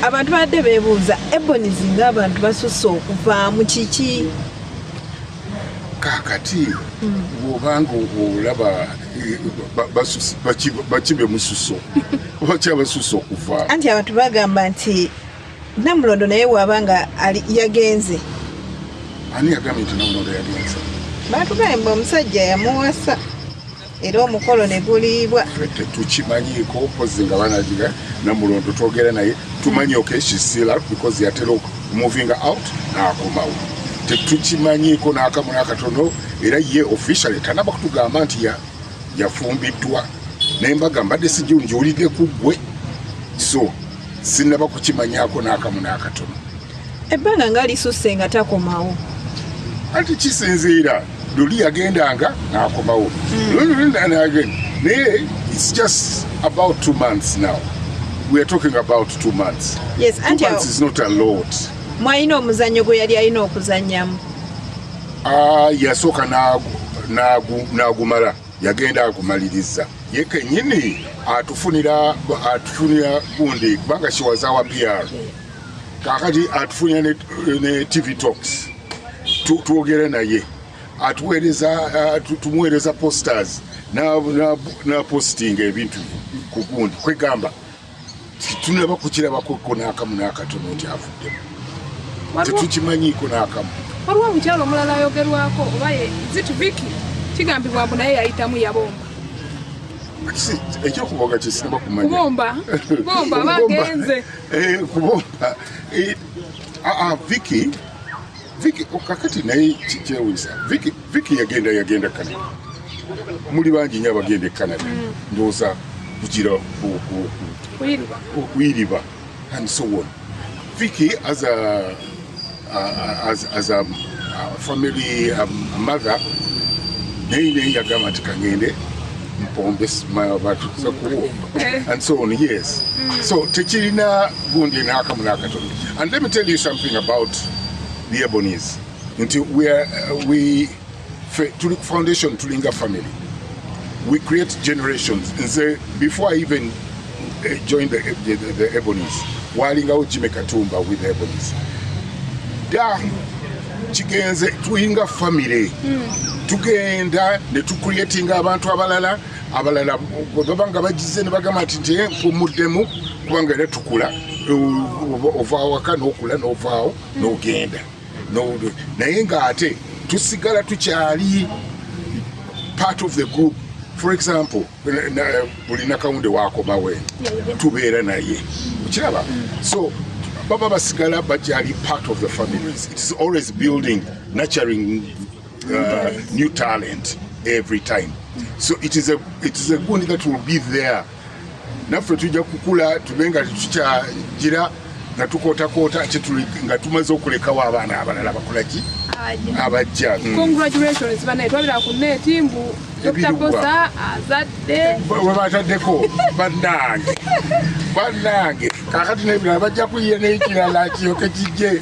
abantu badde beebuuza Ebonies ng'abantu basusse okuva mu kiki kakati bw'obanga olaba bakibe mususo bakyabasusse okuva anti abantu bagamba nti Namulondo naye bw'abanga yagenze ani yagambye nti Namulondo yagenze batugamba omusajja yamuwasa era omukolo ne guliibwa tetukimanyiiko pozi nga banagiga Namulondo twogera naye tumanyi okeshisila because yatera moving out n'akomawo tetukimanyiiko n'akamu n'akatono era ye officially tanaba kutugamba nti yafumbiddwa naye mbaga mbadde sijunjiwulidde ku ggwe so sinaba kukimanyaako n'akamu n'akatono ebbanga nga lisusse nga takomawo anti kisinziira luli yagendanga n'akomawo naye it's just about 2 months now. We are talking about 2 months. Yes, 2 months is not a lot. Mwalina omuzannyo gwe yali alina okuzannyamu yasooka n'agumala yagenda agumaliriza ye kennyini atufunira gundi kubanga she was our PR kakati atufunira ne TV Talks twogere naye tumuweereza posters na posting ebintu ku gundi kwegamba tunaba kukirabako n'akamu n'akatono nti avuddemu tetukimanyiiko n'akamu waliwo omukyalo omulala ayogerwako oba Zit Vicky kigambibwa mbu naye yayitamu yabomba ekyokuboga kyesinaba kumanya kubomba bagenze kubomba Vicky kakati naye kyewuunyisa Vicky yagenda Canada muli bangi nnyo abagenda e Canada ndowooza kugira okuyiriba and so on. Vicky as a family mother naye yagamba nti kangende mpombe abantu and so on. Yes, so tekirina gundi n'akamu n'akatono. And let me tell you something about the Ebonies. Until we foundation Tulinga family, we create generations. And say before I even joined the Ebonies, walingawo Jimmy Katumba with the Ebonies. Da kigenze Tulinga family. Tugenda ne tucreating abantu abalala babanga bagize ne bagamba nti mpumuddemu kubanga era tukula ovaawo waka n'okula n'ovaawo n'ogenda naye ng'ate tusigala tukyali part of the group. For example, buli nakawunde wakomawe tubeera naye okiraba so baba basigala bakyali part of the families. It is always building, nurturing new talent every time. So it is a good that will be there. Naffe tujja kukula tubenga tukyagira nga tukotakota nga tumaze okulekawo abaana abalala bakolaki abajja. Congratulations banaye twabira ku neti mbu Dr. Bosa azadde webataddeko bannange kakati nebirala bajja kuyiya n'ekirala kiyoke kijje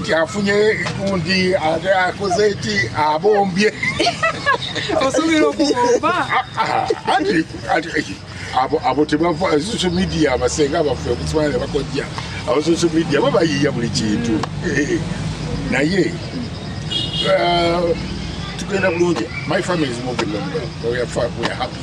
nti afunye gundi ate akoze eki abombye osuubira okubomba abo tebava social media abasenga abaffe okusomana ne bakojja abo social media babayiiya buli kintu naye tugenda bulungi. My family is moving on. We are happy.